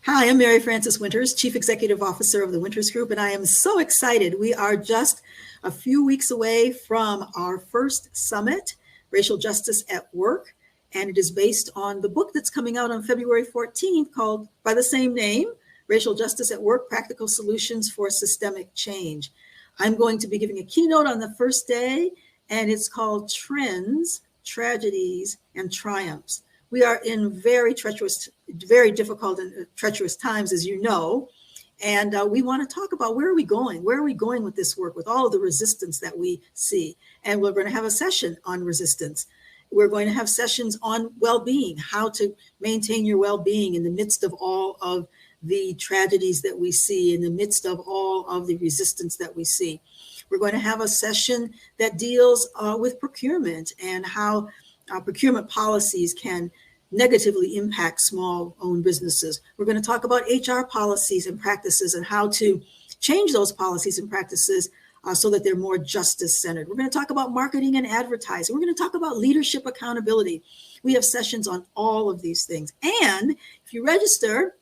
Hi, I'm Mary Frances Winters, Chief Executive Officer of the Winters Group, and I am so excited. We are just a few weeks away from our first summit, Racial Justice at Work, and it is based on the book that's coming out on February 14th called by the same name, Racial Justice at Work, Practical Solutions for Systemic Change. I'm going to be giving a keynote on the first day, and it's called Trends, Tragedies, and Triumphs. We are in very difficult and treacherous times, as you know. And we want to talk about where are we going? Where are we going with this work, with all of the resistance that we see? And we're going to have a session on resistance. We're going to have sessions on well-being, how to maintain your well-being in the midst of all of the tragedies that we see, in the midst of all of the resistance that we see. We're going to have a session that deals with procurement and how procurement policies can negatively impact small-owned businesses. We're going to talk about HR policies and practices and how to change those policies and practices so that they're more justice-centered. We're going to talk about marketing and advertising. We're going to talk about leadership accountability. We have sessions on all of these things. And if you register,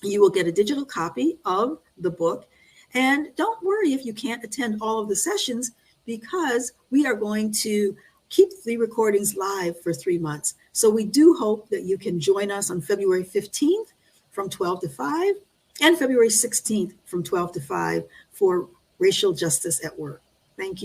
you will get a digital copy of the book. And don't worry if you can't attend all of the sessions, because we are going to keep the recordings live for 3 months. So we do hope that you can join us on February 15th from 12 to 5 and February 16th from 12 to 5 for Racial Justice at Work. Thank you.